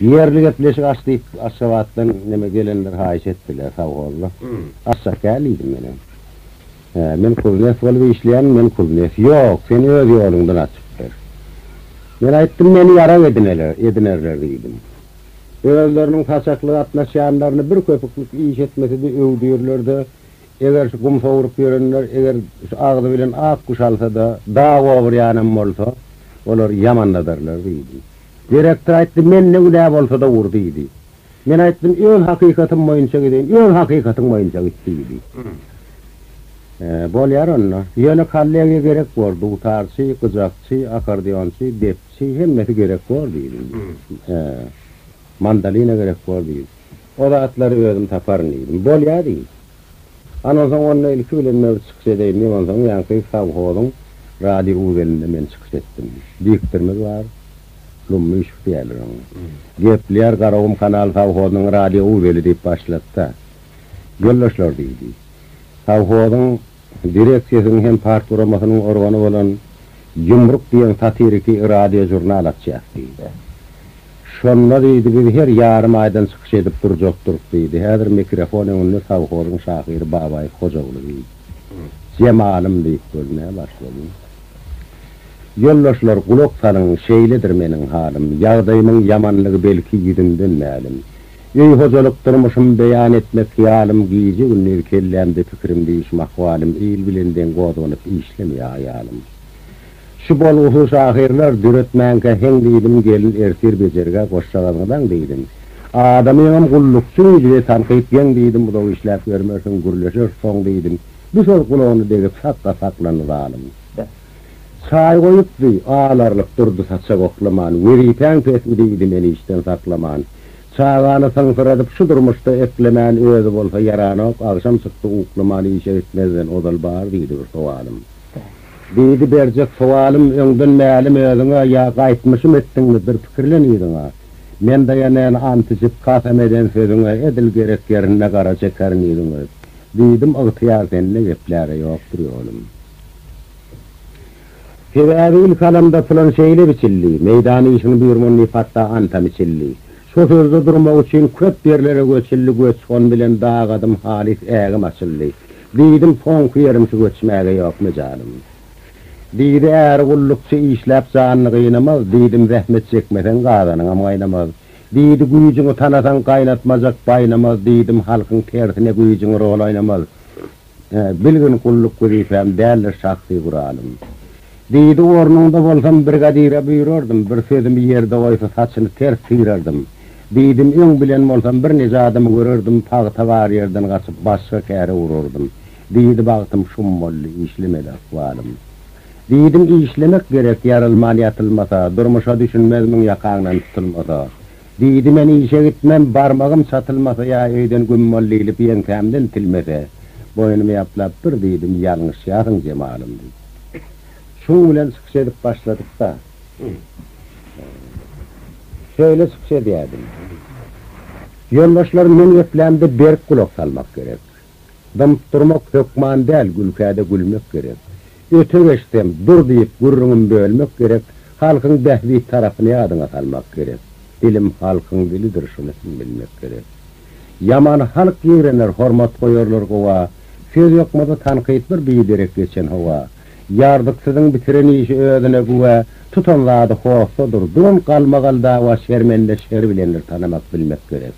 Yerli gepleşik açtık aşavattan neme gelenler haiş ettiler sağ oldu. Aşağı geliydim benim. Men kulnes bolup işleyen men kulnes. Yok, seni öz yolundan açıptır. Men aytdım meni yara edinerler dedim. Özlerinin kaçaklı atnaşanlarını bir köpüklük iş etmesi de övdüyorlardı. Eğer şu kum soğurup görenler, eğer şu ağzı bilen ak kuş alsa da dağ over yanım olsa, olur yamanladarlar dedim. Direktör aytdı men ne ulab olsa da vurdu dedi. Men aytdım ön hakikatim boyunca gideyim, ön hakikatim boyunca gitti dedi. Bol yer onunla. Yönü kalleye gerek vardı. Utarçı, kıcakçı, akardiyonçı, depçi, hemmeti gerek var dedim. Mandalina gerek var dedim. O da atları özüm taparın dedim. Bol yer dedim. Ondan sonra onunla ilki bilenler çıkış edeyim. Ondan sonra yankıyı savhodum. Radyo uvelinde men çıkış ettim. Diktirmek var. Lummu iş diyelim. Gepler Karavum Kanal savhodun radyo uveli deyip başlattı. Yollaşlar dedi. Savhodun direksiyasının hem part uramasının organı olan Yumruk diyen satiriki radyo jurnal atçaktı. Şonla deydi biz her yarım aydan çıkış edip duracaktık deydi. Hazır mikrofon önüne savhodun şahiri Babay Hocaoğlu deydi. Cemalım deyip bölmeye başladım. Yollaşlar kulak salın şeylidir menin halim. Yağdayımın yamanlığı belki yüzümden melim. Ey hocalık durmuşum beyan etmek hayalim. Giyici ünlü kellemde fikrim değişmek halim. İyil bilenden godonup işlemi hayalim. Şu bol usus ahirler dürütmenke hen deydim gelin ertir becerge koşçağızdan deydim. Adamıyım kullukçu diye tankayıp yen deydim. Bu da o işlep vermersin gürleşir son deydim. Bu söz kulağını deyip sakla saklanır halim. Çay koyup dey, ağlarlık durdu satsa koklaman, veriten tesbidiydim eni işten saklaman. Çağanı sansıradıp şu durmuşta eklemen özü bolsa yaranok, akşam çıktı uklaman işe etmezden odal bağır deydi bir soğalım. Deydi bercek soğalım, öngdün mealim özüne, ya kaytmışım ettin mi bir fikirleniydim ha. Men dayanan anticip kasem eden sözüne, edil gerek yerine kara çekerniydin öz. Deydim ıhtiyar seninle geplere yoktur yolum. Sebebi ilk alamda falan şeyle biçilli, meydanı işini buyurmun nifatta antam içilli. Şu sözde durmak için köp yerlere göçilli göç son bilen dağadım halis eğim açıllı. Deydim son kuyarım şu göçmeye yok mecalim. Deydi eğer kullukçu işlep canını kıynamaz, deydim zahmet çekmesen kazanın ama kaynamaz. Deydi güyücünü tanatan kaynatmacak baynamaz, deydim halkın tersine güyücünü rol oynamaz. Bilgin kulluk kurifem derler şahsi kuralım. Deydi ornunda bolsam brigadire buyururdum, bir sözümü yerde koysa saçını ters sıyırırdım. Deydim ön bilen bolsam bir nece adamı görürdüm, tağta var yerden kaçıp başka kere vururdum. Deydi baktım şummollu işlemedi akvalım. Deydim işlemek gerek yarılman yatılmasa, durmuşa düşünmezmin yakağından tutulmasa. Deydim ben işe gitmem, barmağım çatılmasa ya öyden gümmolliylip yentemden tilmese. Boynumu yaplap bir deydim yanlış yarın cemalım deydim. Şun bilen çıkış edip başladık da. Şöyle çıkış ediyordum. Yoldaşlarım men öplemde berk kulak salmak gerek. Dımpıp durmak hökman değil, gülkede gülmek gerek. Öte geçsem, dur deyip gurrunum bölmek gerek. Halkın behvi tarafını adına salmak gerek. Dilim halkın dilidir, şunu bilmek gerek. Yaman halk yeğrenler, hormat koyarlar kova. Söz yokmadı tankayıt bir biyiderek geçen hava. Yardıksızın bitiren işi özüne güve, tutanladı hoğsadır, dün kalmagal dava şermenle şer bilenler tanımak bilmek gerek.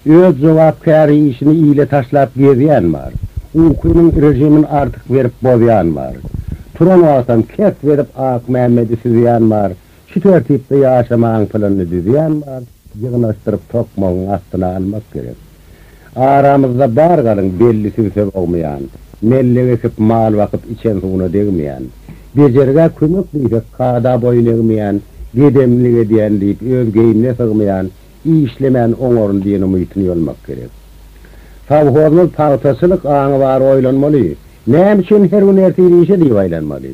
Öz cevapkari işini iyile taşlap geziyen var. Uykunun rejimin artık verip bozayan var. Turan olsam kes verip ak Mehmet'i süzüyen var. Şu tertipte yaşamağın planını düzüyen var. Yığınlaştırıp tokmağın astına almak gerek. Aramızda bar kalın belli süsöv olmayan. Melle ekip mal vakıp içen suyuna degmeyen, becerge kümük deyip kada boyun egmeyen, gedemli ediyen deyip öz geyimle sığmayan, iyi işlemeyen oğurun diyen umuytunu yolmak gerek. Savhodunuz tağtasılık ağını var oylanmalı, nem için her gün ertili işe deyip aylanmalı.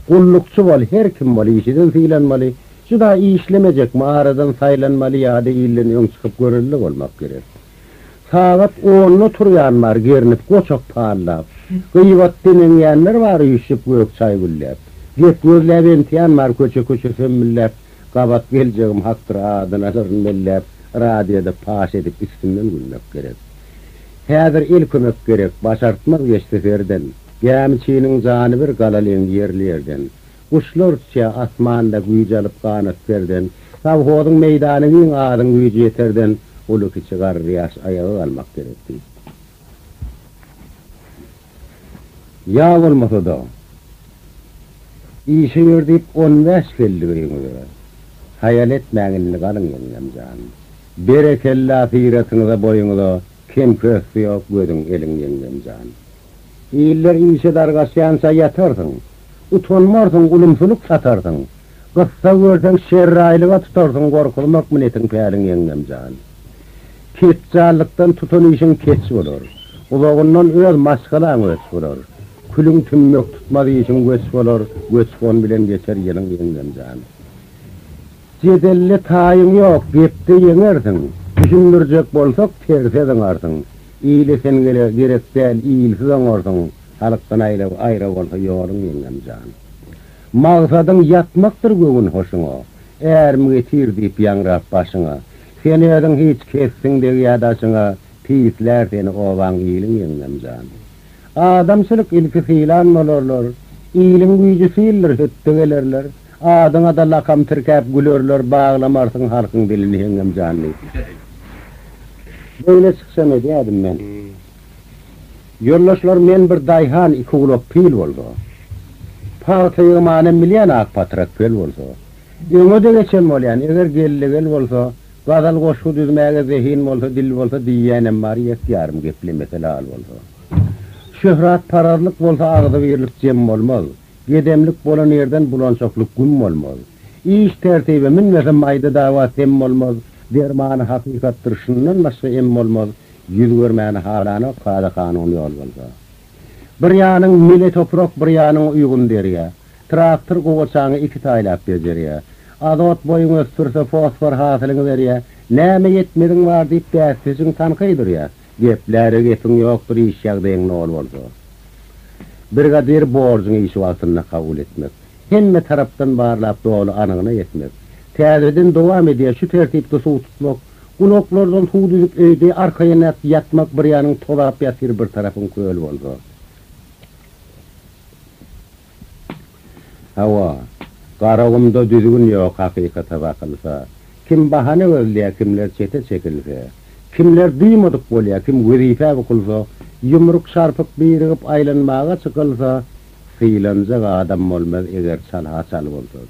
Kullukçu bol her kim bol işiden sıylanmalı, şu da iyi işlemeyecek mağaradan saylanmalı ya da iyilin ön çıkıp görürlük olmak gerek. Saat 10'nu turyan var gernip koçak parlap. Kıyvat dinleyenler var yüşüp gök çay güllep. Get gözlep entiyan var köçe sömüllep. Gabat geleceğim haktır adınalarını mellep, radyoda paş edip üstünden gülmek gerek. Häzir ilk kömek gerek, başartmak geçseferden, gemçinin canı bir galalyn yerlerden, kuşlar uçya asmanda güýjalyp ganatlardan, savhodyň meýdanynyň adyň güýji ýeterden, uluky çygar ýaş ayagy almak gerekdi. Ya bolmasa da, işe yerdip 15 kelligiňizde, hayal etmäňini galyň ýemjan. Berekelle ahiretinize boyuňyza kim kösü ýok gözüň eliň ýemjan. İller işe dargaşýansa ýatarsyň, utanmarsyň, ulumsuluk satarsyň. Gıssa görseň şerraýlyga tutarsyň, gorkulmak minetiň päliň ýemjan. Keçjalykdan tutan işiň keç bolar. Ulagyndan öz maşgalaň öz bolar. Külüň tümmek tutmady işiň göç bolar, göçgön bilen geçer ýylyň ýemjan. Jedelle taýyň ýok, gepde ýeňersiň. Düşündirjek bolsak terse ýaňarsyň. İýlesen gerek däl, iýilsiz ýaňarsyň. Halykdan aýra bolsa ýolyň ýemjan. Magsadyň ýatmakdyr göwün hoşuňa. Ärim getir diýip ýangrap başyňa. Sen ýadyň hiç kessiň degi ýadaşyňa, pisler seni owaň iýliň ýemjan. Adamçylyk ilki filan bolarlar. İýliň güýji fiiller hetdegelerler. Adyňa da lakam tirkäp gülerler, baglamarsyn halkyň dilini ýemjan. Böyle çıksam ediydim men. Yollaşlar men bir dayhan 2 ulak pil boldy. Paýtaýy many milýan ak patrak pil bolsa. Ýöňe de geçen bolýan, eger gel bolsa, gazal goşu düzmäge zehin bolsa, dil bolsa diýýänem bar ýarym gepli mesele al bolsa. Şöhrat pararlyk bolsa agdy birlik jem bolmaz. Gedemlik bolan ýerden bulançaklyk gün bolmaz. İş tertibi minmesem aýda dawa tem bolmaz. Dermany hakykatdyr, şundan başga em bolmaz. Ýüz görmäni halany kada kanun ýol bolsa. Bir ýanyň mile toprak, bir ýanyň uýgun derýär. Traktor gowaçaňy 2 taýlap berýär. Azot boýuň östürse fosfor hasylyny berýär. Näme ýetmediň bar diýip bäsesiň tanqydyrýar. Gepläre gepin ýokdur, iş ýagdaýyň nol bolsa. Brigadir borcuny iş wagtyna kabul etmek. Hemme tarapdan barlap dolu anygyna ýetmek. Täzeden dowam edýär, şu tertipde suw tutmak. Ulaklardan suw düzüp öýde arkaýa ýatmak, bir ýanyň tolap ýatyr, bir tarapyň köl bolsa. Hawa, garagymda düzgün ýok hakykata bakylsa. Kim bahane gözleýär, kimler çete çekilse. Kimler duýmadyk bolýar, kim wezifä bakylsa, yumruk şarpyk birigip aýlanmaga çykylsa, filanjak adam bolmaz eger çalha çal bolsa.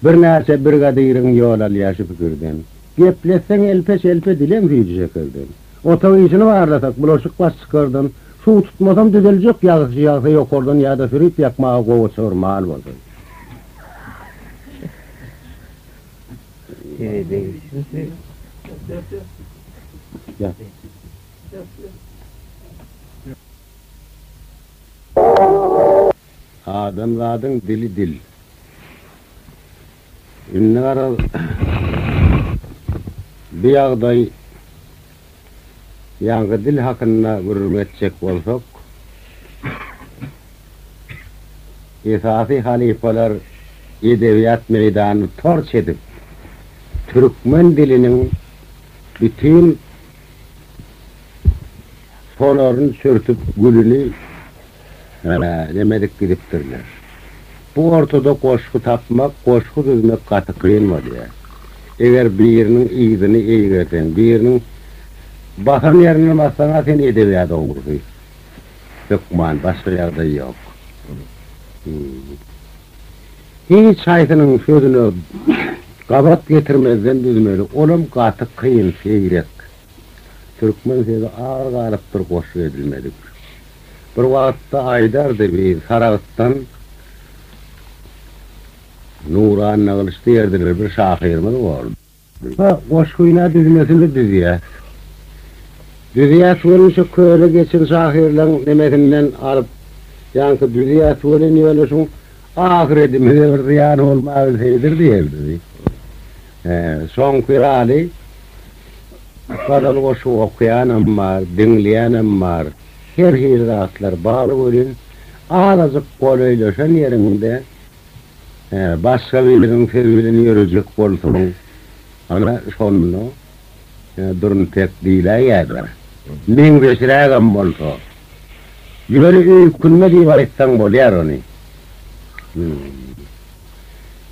Bir näçe brigadiriň ýol alýaşy pikirden. Gepleseň elpe dilen güýji çekildi. Otaw işini barlasak, bulaşyk baş çykardyn. Suw tutmasam düzeljek, ýagşy ýokordan ýa-da sürüp ýakmaga gowaçar mal boldy. Ya. Adamlaryň dili dil. Ünlü aral bir ýagdaý ýa-da dil hakynda görülmekçek bolsak, esasy halifalar edebiýat meýdanyny torç edip, türkmen diliniň bütün sonlaryny sürtüp gülüni demedik gidipdirler. Bu ortada goşgu tapmak, goşgu düzmek gaty kynmady. Eger biriniň ýygyny eýgerden, biriniň bahan ýerine masaňa sen edebiýat oňurdy. Hökman başga ýagdaý ýok. Hiç şaýtynyň sözüne gabat getirmezden düzmeli, olam gaty kyn seýrek. Türkmen sözü ağır galypdyr, goşu edilmedik. Bir wagtda Aýdardy bir Saragystan Nuran nagylşdy ýerdiler, bir şahyrmy boldy. Goşguýna düzmesini düzýär. Düzýät bolmuşa köle geçen şahyrlaryň demesinden alyp, ýa-da düzýät bolan ýöleşiň ahireti bir ýan bolmagy seýdir diýerdi. Soň pirali kadal goşu okuyanam var, dinleyenem var. Her zatlar bağlı bolun, ağzık golöyleşen yerinde Başka birinin sevgilini yürüyecek bolsun, ana sonunu, durun tek değil ayağıdır. Min beşirağın bolsa, yürü uykunma diye var etsen bol yer onu.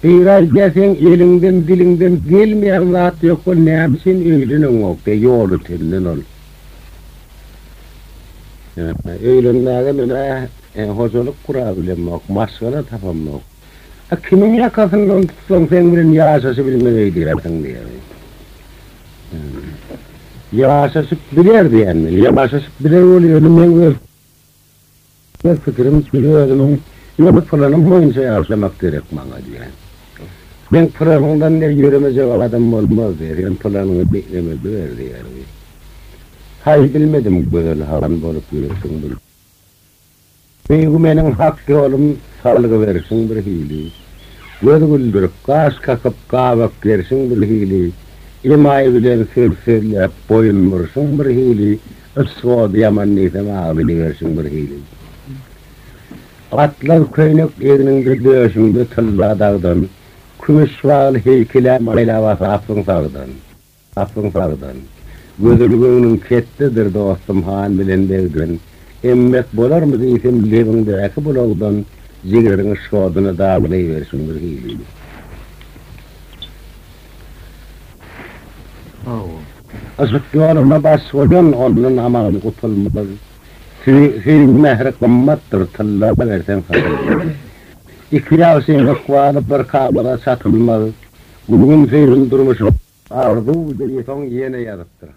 Biraz gelsen elinden dilinden gelmeyen zat yok o ne yapsın öylünün yok de yolu tellin ol. Öylünlerden öyle hocalık kurabilem yok, maskana tapam yok. Kimin yakasından tutsan sen bilin yaşası bilmeyi dilersin diye. Yaşası biler diyen, yaşası biler oluyor, ben fikrim biliyorum, yok falanım boyunca yaşamak gerek bana diye. Ben falanımdan ne yürümeyecek adam olmaz diye, ben falanımı beklemedi verdi yani. Hayır bilmedim böyle havan bolup yürürsün bil. Benim hakkı oğlum sağlığı verirsin bir hili. Göz güldürüp, kaş kakıp kavak versin bir hili. İmayı bilen sır boyun vursun bir hili. Issoğdu yaman neysem ağabili versin bir hili. Atlar köynek eğinin döşünde tılla dağdan. Kümüş bağlı heykile maylavası afın sağdan. Gözülgünün kettidir dostum han bilen devdün. Emmek bolar mı deysem levinde eki bulogdan. Zigirin şodunu dağılayıversin bir hili. Azık yoluna basılan onun amanı kutulmaz. Film mehre kımmattır tılla versen satılmaz. İkriyav seni kvalı bir kabara satılmaz. Bugün seyrin durmuş arzu diye son yene yarattır.